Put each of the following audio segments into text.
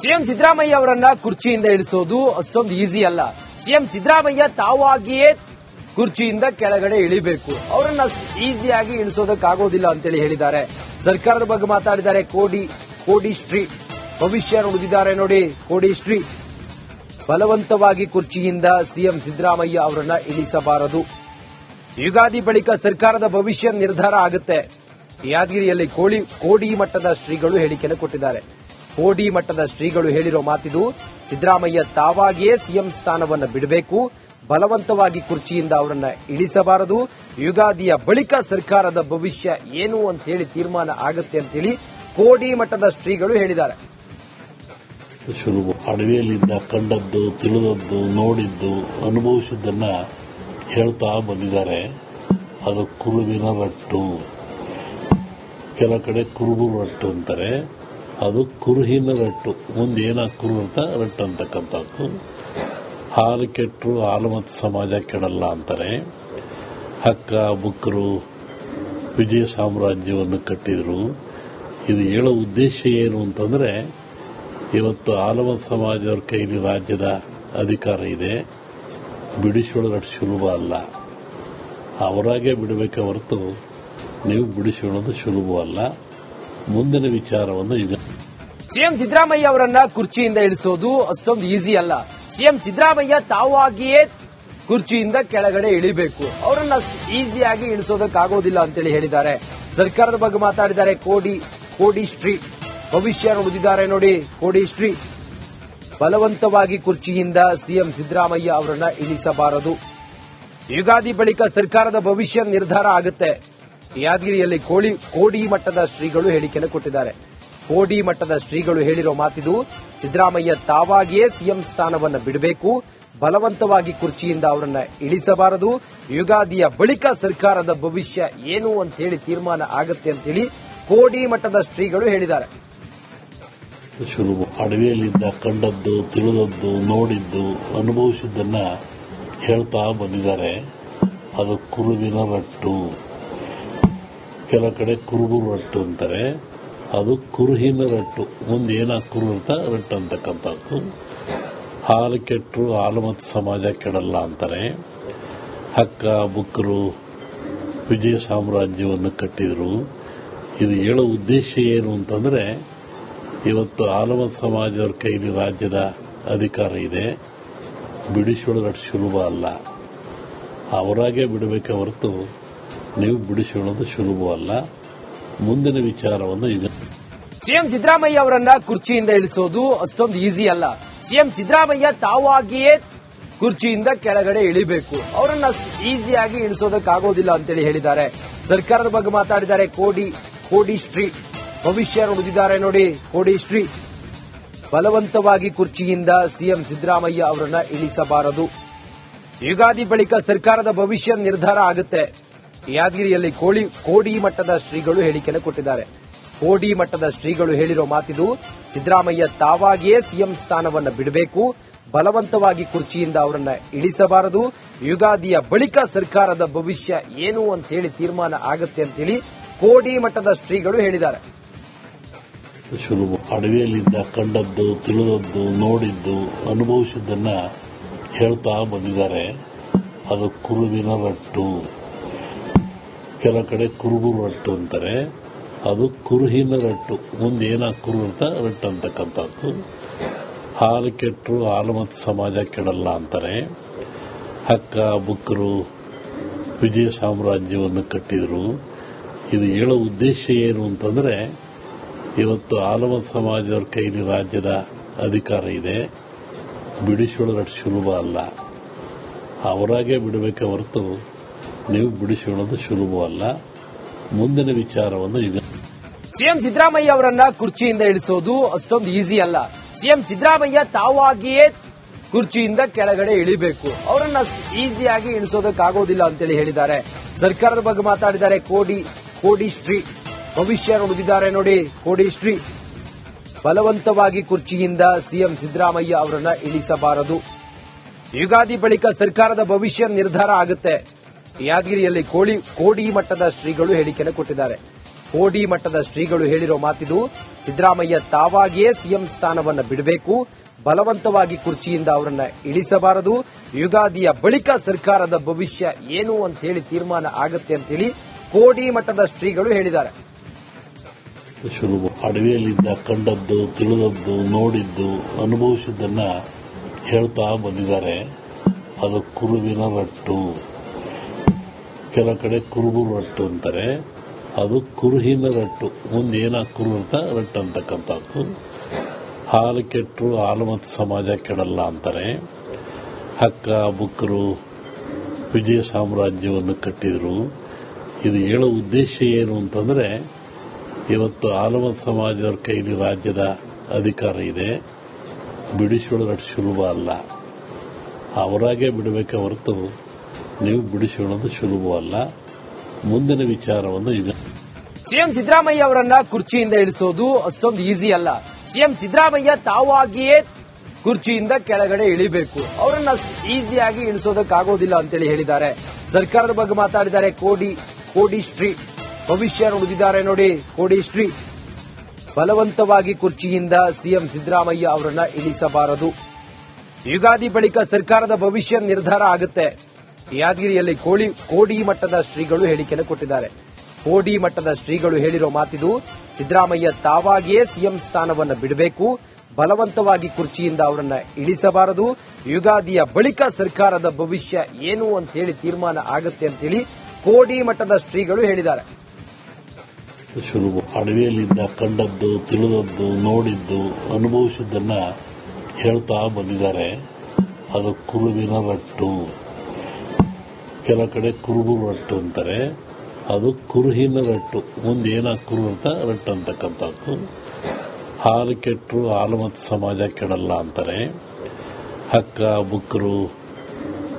CM Siddaramaiah ಅವರನ್ನ ಕುರ್ಚಿಯಿಂದ ಇಳಿಸೋದು ಅಷ್ಟೊಂದು easy ಅಲ್ಲ. ಸಿಎಂ ಸಿದ್ದರಾಮಯ್ಯ ತಾವಾಗಿಯೇ ಕುರ್ಚಿಯಿಂದ ಕೆಳಗಡೆ ಇಳಿಬೇಕು. ಅವರನ್ನ ಈಸಿಯಾಗಿ ಇಳಿಸೋದಕ್ಕಾಗೋದಿಲ್ಲ ಅಂತೇಳಿ ಹೇಳಿದ್ದಾರೆ. ಸರ್ಕಾರದ ಬಗ್ಗೆ ಮಾತಾಡಿದ್ದಾರೆ. ಕೋಡಿ ಶ್ರೀ ಭವಿಷ್ಯ ನುಡಿದಿದ್ದಾರೆ ನೋಡಿ. ಕೋಡಿ ಶ್ರೀ ಬಲವಂತವಾಗಿ ಕುರ್ಚಿಯಿಂದ ಸಿಎಂ ಸಿದ್ದರಾಮಯ್ಯ ಅವರನ್ನ ಇಳಿಸಬಾರದು. ಯುಗಾದಿ ಬಳಿಕ ಸರ್ಕಾರದ ಭವಿಷ್ಯ ನಿರ್ಧಾರ ಆಗುತ್ತೆ. ಯಾದಗಿರಿಯಲ್ಲಿ ಕೋಡಿ ಮಟ್ಟದ ಶ್ರೀಗಳು ಹೇಳಿಕೆಯನ್ನು ಕೊಟ್ಟಿದ್ದಾರೆ. ಕೋಡಿ ಮಟ್ಟದ ಶ್ರೀಗಳು ಹೇಳಿರೋ ಮಾತಿದು. ಸಿದ್ದರಾಮಯ್ಯ ತಾವಾಗಿಯೇ ಸಿಎಂ ಸ್ಥಾನವನ್ನು ಬಿಡಬೇಕು, ಬಲವಂತವಾಗಿ ಕುರ್ಚಿಯಿಂದ ಅವರನ್ನ ಇಳಿಸಬಾರದು. ಯುಗಾದಿಯ ಬಳಿಕ ಸರ್ಕಾರದ ಭವಿಷ್ಯ ಏನು ಅಂತ ಹೇಳಿ ತೀರ್ಮಾನ ಆಗುತ್ತೆ ಅಂತೇಳಿ ಕೋಡಿ ಮಟ್ಟದ ಶ್ರೀಗಳು ಹೇಳಿದ್ದಾರೆ. ಅಡವಿಯಲ್ಲಿದ್ದ ಕಂಡದ್ದು, ತಿಳಿದದ್ದು, ನೋಡಿದ್ದು, ಅನುಭವಿಸಿದ್ದನ್ನ ಹೇಳ್ತಾ ಬಂದಿದ್ದಾರೆ. ಅದು ಕುರುವಿನ ರಟ್ಟು. ಕೆಲ ಕಡೆ ಕುರುಬು ರಟ್ಟು ಅಂತಾರೆ. ಅದು ಕುರುಹಿನ ರಟ್ಟು. ಮುಂದೇನ ಕುರು ಅಂತ ರಟ್ಟು ಅಂತಕ್ಕಂಥದ್ದು. ಹಾಲು ಕೆಟ್ಟರು ಹಾಲು ಮತ್ತು ಸಮಾಜ ಕೆಡಲ್ಲ ಅಂತಾರೆ. ಹಕ್ಕ ಬುಕ್ಕರು ವಿಜಯ ಸಾಮ್ರಾಜ್ಯವನ್ನು ಕಟ್ಟಿದ್ರು. ಇದು ಹೇಳೋ ಉದ್ದೇಶ ಏನು ಅಂತಂದ್ರೆ, ಇವತ್ತು ಆಲಮತ್ ಸಮಾಜವ್ರ ಕೈಲಿ ರಾಜ್ಯದ ಅಧಿಕಾರ ಇದೆ. ಬಿಡಿಸಿಕೊಳ್ಳೋದು ಅಷ್ಟು ಸುಲಭ ಅಲ್ಲ. ಅವರಾಗೆ ಬಿಡಬೇಕೆ ಹೊರತು ನೀವು ಬಿಡಿಸಿಕೊಳ್ಳೋದು ಸುಲಭವಲ್ಲ. ಮುಂದಿನ ವಿಚಾರವನ್ನು ಈಗ ಸಿಎಂ ಸಿದ್ದರಾಮಯ್ಯ ಅವರನ್ನ ಕುರ್ಚಿಯಿಂದ ಇಳಿಸೋದು ಅಷ್ಟೊಂದು ಈಸಿ ಅಲ್ಲ. ಸಿಎಂ ಸಿದ್ದರಾಮಯ್ಯ ತಾವಾಗಿಯೇ ಕುರ್ಚಿಯಿಂದ ಕೆಳಗಡೆ ಇಳಿಬೇಕು. ಅವರನ್ನ ಈಸಿಯಾಗಿ ಇಳಿಸೋದಕ್ಕಾಗೋದಿಲ್ಲ ಅಂತೇಳಿ ಹೇಳಿದ್ದಾರೆ. ಸರ್ಕಾರದ ಬಗ್ಗೆ ಮಾತಾಡಿದ್ದಾರೆ. ಕೋಡಿ ಶ್ರೀ ಭವಿಷ್ಯ ನುಡಿದಿದ್ದಾರೆ ನೋಡಿ. ಕೋಡಿ ಶ್ರೀ ಬಲವಂತವಾಗಿ ಕುರ್ಚಿಯಿಂದ ಸಿಎಂ ಸಿದ್ದರಾಮಯ್ಯ ಅವರನ್ನ ಇಳಿಸಬಾರದು. ಯುಗಾದಿ ಬಳಿಕ ಸರ್ಕಾರದ ಭವಿಷ್ಯ ನಿರ್ಧಾರ ಆಗುತ್ತೆ. ಯಾದಗಿರಿಯಲ್ಲಿ ಕೋಡಿ ಮಟ್ಟದ ಶ್ರೀಗಳು ಹೇಳಿಕೆಯನ್ನು ಕೊಟ್ಟಿದ್ದಾರೆ. ಕೋಡಿ ಮಟ್ಟದ ಶ್ರೀಗಳು ಹೇಳಿರೋ ಮಾತಿದು. ಸಿದ್ದರಾಮಯ್ಯ ತಾವಾಗಿಯೇ ಸಿಎಂ ಸ್ಥಾನವನ್ನು ಬಿಡಬೇಕು, ಬಲವಂತವಾಗಿ ಕುರ್ಚಿಯಿಂದ ಅವರನ್ನ ಇಳಿಸಬಾರದು. ಯುಗಾದಿಯ ಬಳಿಕ ಸರ್ಕಾರದ ಭವಿಷ್ಯ ಏನು ಅಂತ ಹೇಳಿ ತೀರ್ಮಾನ ಆಗುತ್ತೆ ಅಂತೇಳಿ ಕೋಡಿ ಮಟ್ಟದ ಶ್ರೀಗಳು ಹೇಳಿದ್ದಾರೆ. ಅಡವಿಯಲ್ಲಿದ್ದ ಕಂಡದ್ದು, ತಿಳಿದದ್ದು, ನೋಡಿದ್ದು, ಅನುಭವಿಸಿದ್ದನ್ನ ಹೇಳ್ತಾ ಬಂದಿದ್ದಾರೆ. ಅದು ಕುರುವಿನ ರಟ್ಟು. ಕೆಲ ಕಡೆ ಕುರುಬು ರಟ್ಟು ಅಂತಾರೆ. ಅದು ಕುರುಹಿನ ರಟ್ಟು. ಮುಂದೇನ ಕುರು ಅಂತ ರಟ್ಟು ಅಂತಕ್ಕಂಥದ್ದು. ಹಾಲು ಕೆಟ್ಟರು ಹಾಲು ಮತ್ತು ಸಮಾಜ ಕೆಡಲ್ಲ ಅಂತಾರೆ. ಹಕ್ಕ ಬುಕ್ಕರು ವಿಜಯ ಸಾಮ್ರಾಜ್ಯವನ್ನು ಕಟ್ಟಿದ್ರು. ಇದು ಹೇಳೋ ಉದ್ದೇಶ ಏನು ಅಂತಂದ್ರೆ, ಇವತ್ತು ಆಲಮತ್ ಸಮಾಜವ್ರ ಕೈಲಿ ರಾಜ್ಯದ ಅಧಿಕಾರ ಇದೆ. ಬಿಡಿಸಿಕೊಳ್ಳೋದು ಅಷ್ಟು ಸುಲಭ ಅಲ್ಲ. ಅವರಾಗೆ ಬಿಡಬೇಕೆ ಹೊರತು ನೀವು ಬಿಡಿಸಿಕೊಳ್ಳೋದು ಸುಲಭವಲ್ಲ. ಮುಂದಿನ ವಿಚಾರವನ್ನು ಈಗ ಸಿಎಂ ಸಿದ್ದರಾಮಯ್ಯ ಅವರನ್ನ ಕುರ್ಚಿಯಿಂದ ಇಳಿಸೋದು ಅಷ್ಟೊಂದು ಈಸಿ ಅಲ್ಲ. ಸಿಎಂ ಸಿದ್ದರಾಮಯ್ಯ ತಾವಾಗಿಯೇ ಕುರ್ಚಿಯಿಂದ ಕೆಳಗಡೆ ಇಳಿಬೇಕು. ಅವರನ್ನ ಈಸಿಯಾಗಿ ಇಳಿಸೋದಕ್ಕಾಗೋದಿಲ್ಲ ಅಂತೇಳಿ ಹೇಳಿದ್ದಾರೆ. ಸರ್ಕಾರದ ಬಗ್ಗೆ ಮಾತಾಡಿದ್ದಾರೆ. ಕೋಡಿ ಶ್ರೀ ಭವಿಷ್ಯ ನುಡಿದಿದ್ದಾರೆ ನೋಡಿ. ಕೋಡಿ ಶ್ರೀ ಬಲವಂತವಾಗಿ ಕುರ್ಚಿಯಿಂದ ಸಿಎಂ ಸಿದ್ದರಾಮಯ್ಯ ಅವರನ್ನ ಇಳಿಸಬಾರದು. ಯುಗಾದಿ ಬಳಿಕ ಸರ್ಕಾರದ ಭವಿಷ್ಯ ನಿರ್ಧಾರ ಆಗುತ್ತೆ. ಯಾದಗಿರಿಯಲ್ಲಿ ಕೋಡಿ ಮಟ್ಟದ ಶ್ರೀಗಳು ಹೇಳಿಕೆಯನ್ನು ಕೊಟ್ಟಿದ್ದಾರೆ. ಕೋಡಿ ಮಟ್ಟದ ಶ್ರೀಗಳು ಹೇಳಿರೋ ಮಾತಿದು. ಸಿದ್ದರಾಮಯ್ಯ ತಾವಾಗಿಯೇ ಸಿಎಂ ಸ್ಥಾನವನ್ನು ಬಿಡಬೇಕು, ಬಲವಂತವಾಗಿ ಕುರ್ಚಿಯಿಂದ ಅವರನ್ನ ಇಳಿಸಬಾರದು. ಯುಗಾದಿಯ ಬಳಿಕ ಸರ್ಕಾರದ ಭವಿಷ್ಯ ಏನು ಅಂತ ಹೇಳಿ ತೀರ್ಮಾನ ಆಗುತ್ತೆ ಅಂತೇಳಿ ಕೋಡಿ ಮಟ್ಟದ ಶ್ರೀಗಳು ಹೇಳಿದ್ದಾರೆ. ಅಡವಿಯಲ್ಲಿದ್ದ ಕಂಡದ್ದು, ತಿಳಿದದ್ದು, ನೋಡಿದ್ದು, ಅನುಭವಿಸಿದ್ದನ್ನ ಹೇಳ್ತಾ ಬಂದಿದ್ದಾರೆ. ಅದು ಕುರುವಿನ ರಟ್ಟು. ಕೆಲ ಕಡೆ ಕುರುಬು ರಟ್ಟು ಅಂತಾರೆ. ಅದು ಕುರುಹಿನ ರಟ್ಟು. ಮುಂದೇನ ಕುರು ಅಂತ ರಟ್ಟು ಅಂತಕ್ಕಂಥದ್ದು. ಹಾಲು ಕೆಟ್ಟರು ಹಾಲು ಮತ್ತು ಸಮಾಜ ಕೆಡಲ್ಲ ಅಂತಾರೆ. ಹಕ್ಕ ಬುಕ್ಕರು ವಿಜಯ ಸಾಮ್ರಾಜ್ಯವನ್ನು ಕಟ್ಟಿದ್ರು. ಇದು ಹೇಳೋ ಉದ್ದೇಶ ಏನು ಅಂತಂದ್ರೆ, ಇವತ್ತು ಆಲಮತ್ ಸಮಾಜವ್ರ ಕೈಲಿ ರಾಜ್ಯದ ಅಧಿಕಾರ ಇದೆ. ಬಿಡಿಸಿಕೊಳ್ಳೋದು ಅಷ್ಟು ಸುಲಭ ಅಲ್ಲ. ಅವರಾಗೆ ಬಿಡಬೇಕೆ ಹೊರತು ನೀವು ಬಿಡಿಸಿಕೊಳ್ಳೋದು ಸುಲಭವಲ್ಲ. ಮುಂದಿನ ವಿಚಾರವನ್ನು ಈಗ ಸಿಎಂ ಸಿದ್ದರಾಮಯ್ಯ ಅವರನ್ನ ಕುರ್ಚಿಯಿಂದ ಇಳಿಸೋದು ಅಷ್ಟೊಂದು ಈಸಿ ಅಲ್ಲ. ಸಿಎಂ ಸಿದ್ದರಾಮಯ್ಯ ತಾವಾಗಿಯೇ ಕುರ್ಚಿಯಿಂದ ಕೆಳಗಡೆ ಇಳಿಬೇಕು. ಅವರನ್ನ ಈಸಿಯಾಗಿ ಇಳಿಸೋದಕ್ಕಾಗೋದಿಲ್ಲ ಅಂತೇಳಿ ಹೇಳಿದ್ದಾರೆ. ಸರ್ಕಾರದ ಬಗ್ಗೆ ಮಾತಾಡಿದ್ದಾರೆ. ಕೋಡಿ ಶ್ರೀ ಭವಿಷ್ಯ ನುಡಿದಿದ್ದಾರೆ ನೋಡಿ. ಕೋಡಿ ಶ್ರೀ ಬಲವಂತವಾಗಿ ಕುರ್ಚಿಯಿಂದ ಸಿಎಂ ಸಿದ್ದರಾಮಯ್ಯ ಅವರನ್ನ ಇಳಿಸಬಾರದು. ಯುಗಾದಿ ಬಳಿಕ ಸರ್ಕಾರದ ಭವಿಷ್ಯ ನಿರ್ಧಾರ ಆಗುತ್ತೆ. ಯಾದಗಿರಿಯಲ್ಲಿ ಕೋಡಿ ಮಟ್ಟದ ಶ್ರೀಗಳು ಹೇಳಿಕೆಯನ್ನು ಕೊಟ್ಟಿದ್ದಾರೆ. ಕೋಡಿ ಮಟ್ಟದ ಶ್ರೀಗಳು ಹೇಳಿರೋ ಮಾತಿದು. ಸಿದ್ದರಾಮಯ್ಯ ತಾವಾಗಿಯೇ ಸಿಎಂ ಸ್ಥಾನವನ್ನು ಬಿಡಬೇಕು, ಬಲವಂತವಾಗಿ ಕುರ್ಚಿಯಿಂದ ಅವರನ್ನ ಇಳಿಸಬಾರದು, ಯುಗಾದಿಯ ಬಳಿಕ ಸರ್ಕಾರದ ಭವಿಷ್ಯ ಏನು ಅಂತ ಹೇಳಿ ತೀರ್ಮಾನ ಆಗುತ್ತೆ ಅಂತ ಹೇಳಿ ಕೋಡಿ ಮಠದ ಶ್ರೀಗಳು ಹೇಳಿದ್ದಾರೆ. ಅಡವಿಯಲ್ಲಿದ್ದ ಕಂಡದ್ದು, ತಿಳಿದದ್ದು, ನೋಡಿದ್ದು, ಅನುಭವಿಸಿದ್ದನ್ನ ಹೇಳ್ತಾ ಬಂದಿದ್ದಾರೆ. ಅದು ಕುರುವಿನ ರಟ್ಟು, ಕೆಲ ಕಡೆ ಕುರುಬು ರಟ್ಟು ಅಂತಾರೆ, ಅದು ಕುರುಹಿನ ರಟ್ಟು. ಮುಂದೇನ ಕುರು ಅಂತ ರಟ್ಟು ಅಂತಕ್ಕಂಥದ್ದು. ಹಾಲು ಕೆಟ್ಟರು ಹಾಲು ಮತ್ತು ಸಮಾಜ ಕೆಡಲ್ಲ ಅಂತಾರೆ. ಹಕ್ಕ ಬುಕ್ಕರು ವಿಜಯ ಸಾಮ್ರಾಜ್ಯವನ್ನು ಕಟ್ಟಿದ್ರು. ಇದು ಹೇಳೋ ಉದ್ದೇಶ ಏನು ಅಂತಂದ್ರೆ, ಇವತ್ತು ಆಲಮತ್ ಸಮಾಜದವ್ರ ಕೈಲಿ ರಾಜ್ಯದ ಅಧಿಕಾರ ಇದೆ, ಬಿಡಿಸಿಕೊಳ್ಳೋದು ಅಷ್ಟು ಸುಲಭ ಅಲ್ಲ. ಅವರಾಗೆ ಬಿಡಬೇಕೆ ಹೊರತು ನೀವು ಬಿಡಿಸಿಕೊಳ್ಳೋದು ಸುಲಭವಲ್ಲ. ಮುಂದಿನ ವಿಚಾರವನ್ನು ಈಗ ಸಿಎಂ ಸಿದ್ದರಾಮಯ್ಯ ಅವರನ್ನ ಕುರ್ಚಿಯಿಂದ ಇಳಿಸೋದು ಅಷ್ಟೊಂದು ಈಸಿ ಅಲ್ಲ. ಸಿಎಂ ಸಿದ್ದರಾಮಯ್ಯ ತಾವಾಗಿಯೇ ಕುರ್ಚಿಯಿಂದ ಕೆಳಗಡೆ ಇಳಿಬೇಕು, ಅವರನ್ನ ಈಸಿಯಾಗಿ ಇಳಿಸೋದಕ್ಕಾಗೋದಿಲ್ಲ ಅಂತೇಳಿ ಹೇಳಿದ್ದಾರೆ. ಸರ್ಕಾರದ ಬಗ್ಗೆ ಮಾತಾಡಿದ್ದಾರೆ. ಕೋಡಿ ಶ್ರೀ ಭವಿಷ್ಯ ನುಡಿದಿದ್ದಾರೆ ನೋಡಿ. ಕೋಡಿ ಶ್ರೀ ಬಲವಂತವಾಗಿ ಕುರ್ಚಿಯಿಂದ ಸಿಎಂ ಸಿದ್ದರಾಮಯ್ಯ ಅವರನ್ನ ಇಳಿಸಬಾರದು, ಯುಗಾದಿ ಬಳಿಕ ಸರ್ಕಾರದ ಭವಿಷ್ಯ ನಿರ್ಧಾರ ಆಗುತ್ತೆ. ಯಾದಗಿರಿಯಲ್ಲಿ ಕೋಡಿ ಮಟ್ಟದ ಶ್ರೀಗಳು ಹೇಳಿಕೆಯನ್ನು ಕೊಟ್ಟಿದ್ದಾರೆ. ಕೋಡಿ ಮಟ್ಟದ ಶ್ರೀಗಳು ಹೇಳಿರೋ ಮಾತಿದು. ಸಿದ್ದರಾಮಯ್ಯ ತಾವಾಗಿಯೇ ಸಿಎಂ ಸ್ಥಾನವನ್ನು ಬಿಡಬೇಕು, ಬಲವಂತವಾಗಿ ಕುರ್ಚಿಯಿಂದ ಅವರನ್ನ ಇಳಿಸಬಾರದು, ಯುಗಾದಿಯ ಬಳಿಕ ಸರ್ಕಾರದ ಭವಿಷ್ಯ ಏನು ಅಂತ ಹೇಳಿ ತೀರ್ಮಾನ ಆಗುತ್ತೆ ಅಂತ ಹೇಳಿ ಕೋಡಿ ಮಟ್ಟದ ಶ್ರೀಗಳು ಹೇಳಿದ್ದಾರೆ. ಅಡವಿಯಲ್ಲಿದ್ದ ಕಂಡದ್ದು, ತಿಳಿದದ್ದು, ನೋಡಿದ್ದು, ಅನುಭವಿಸಿದ್ದನ್ನ ಹೇಳ್ತಾ ಬಂದಿದ್ದಾರೆ. ಅದು ಕುರುವಿನ ರಟ್ಟು, ಕೆಲ ಕಡೆ ಕುರುಬು ರಟ್ಟು ಅಂತಾರೆ, ಅದು ಕುರುಹಿನ ರಟ್ಟು. ಮುಂದೇನ ಕುರು ಅಂತ ರಟ್ಟು ಅಂತಕ್ಕಂಥದ್ದು. ಹಾಲು ಕೆಟ್ಟರು ಹಾಲು ಮತ್ತು ಸಮಾಜ ಕೆಡಲ್ಲ ಅಂತಾರೆ. ಹಕ್ಕ ಬುಕ್ಕರು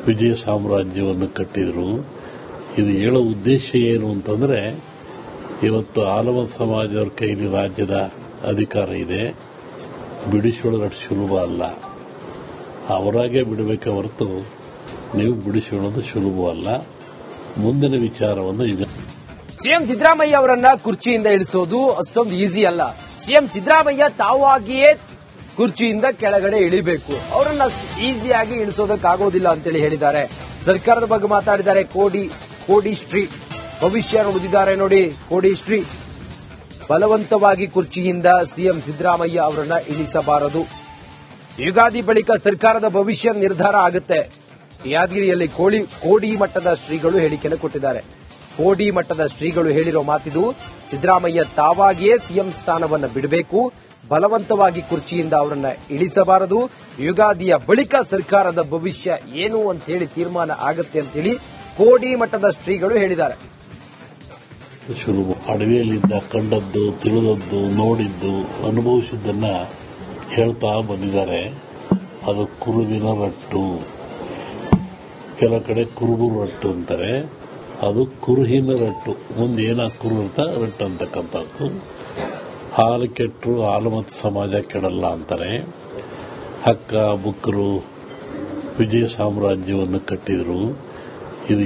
ವಿಜಯ ಸಾಮ್ರಾಜ್ಯವನ್ನು ಕಟ್ಟಿದ್ರು. ಇದು ಹೇಳೋ ಉದ್ದೇಶ ಏನು ಅಂತಂದ್ರೆ, ಇವತ್ತು ಆಲಮತ್ ಸಮಾಜದವ್ರ ಕೈಲಿ ರಾಜ್ಯದ ಅಧಿಕಾರ ಇದೆ, ಬಿಡಿಸಿಕೊಳ್ಳೋದು ಅಷ್ಟು ಸುಲಭ ಅಲ್ಲ. ಅವರಾಗೆ ಬಿಡಬೇಕೆ ಹೊರತು ನೀವು ಬಿಡಿಸಿಕೊಳ್ಳೋದು ಸುಲಭವಲ್ಲ. ಮುಂದಿನ ವಿಚಾರವನ್ನು ಈಗ ಸಿಎಂ ಸಿದ್ದರಾಮಯ್ಯ ಅವರನ್ನ ಕುರ್ಚಿಯಿಂದ ಇಳಿಸೋದು ಅಷ್ಟೊಂದು ಈಸಿ ಅಲ್ಲ. ಸಿಎಂ ಸಿದ್ದರಾಮಯ್ಯ ತಾವಾಗಿಯೇ ಕುರ್ಚಿಯಿಂದ ಕೆಳಗಡೆ ಇಳಿಬೇಕು, ಅವರನ್ನ ಈಸಿಯಾಗಿ ಇಳಿಸೋದಕ್ಕಾಗೋದಿಲ್ಲ ಅಂತೇಳಿ ಹೇಳಿದ್ದಾರೆ. ಸರ್ಕಾರದ ಬಗ್ಗೆ ಮಾತಾಡಿದ್ದಾರೆ. ಕೋಡಿ ಶ್ರೀ ಭವಿಷ್ಯ ನುಡಿದಿದ್ದಾರೆ ನೋಡಿ. ಕೋಡಿ ಶ್ರೀ ಬಲವಂತವಾಗಿ ಕುರ್ಚಿಯಿಂದ ಸಿಎಂ ಸಿದ್ದರಾಮಯ್ಯ ಅವರನ್ನ ಇಳಿಸಬಾರದು, ಯುಗಾದಿ ಬಳಿಕ ಸರ್ಕಾರದ ಭವಿಷ್ಯ ನಿರ್ಧಾರ ಆಗುತ್ತೆ. ಯಾದಗಿರಿಯಲ್ಲಿ ಕೋಡಿ ಮಟ್ಟದ ಶ್ರೀಗಳು ಹೇಳಿಕೆಯನ್ನು ಕೊಟ್ಟಿದ್ದಾರೆ. ಕೋಡಿ ಮಟ್ಟದ ಶ್ರೀಗಳು ಹೇಳಿರೋ ಮಾತಿದು. ಸಿದ್ದರಾಮಯ್ಯ ತಾವಾಗಿಯೇ ಸಿಎಂ ಸ್ಥಾನವನ್ನು ಬಿಡಬೇಕು, ಬಲವಂತವಾಗಿ ಕುರ್ಚಿಯಿಂದ ಅವರನ್ನ ಇಳಿಸಬಾರದು, ಯುಗಾದಿಯ ಬಳಿಕ ಸರ್ಕಾರದ ಭವಿಷ್ಯ ಏನು ಅಂತ ಹೇಳಿ ತೀರ್ಮಾನ ಆಗುತ್ತೆ ಅಂತ ಹೇಳಿ ಕೋಡಿ ಮಟ್ಟದ ಶ್ರೀಗಳು ಹೇಳಿದ್ದಾರೆ. ಅಡವಿಯಲ್ಲಿದ್ದ ಕಂಡದ್ದು, ತಿಳಿದದ್ದು, ನೋಡಿದ್ದು, ಅನುಭವಿಸಿದ್ದನ್ನ ಹೇಳ್ತಾ ಬಂದಿದ್ದಾರೆ. ಅದು ಕುರುವಿನ ರಟ್ಟು, ಕೆಲ ಕಡೆ ಕುರುಬು ರಟ್ಟು ಅಂತಾರೆ, ಅದು ಕುರುಹಿನ ರಟ್ಟು. ಮುಂದೇನ ಕುರು ಅಂತ ರಟ್ಟು ಅಂತಕ್ಕಂಥದ್ದು. ಹಾಲು ಕೆಟ್ಟರು ಹಾಲು ಮತ್ತು ಸಮಾಜ ಕೆಡಲ್ಲ ಅಂತಾರೆ. ಹಕ್ಕ ಬುಕ್ಕರು ವಿಜಯ ಸಾಮ್ರಾಜ್ಯವನ್ನು ಕಟ್ಟಿದ್ರು.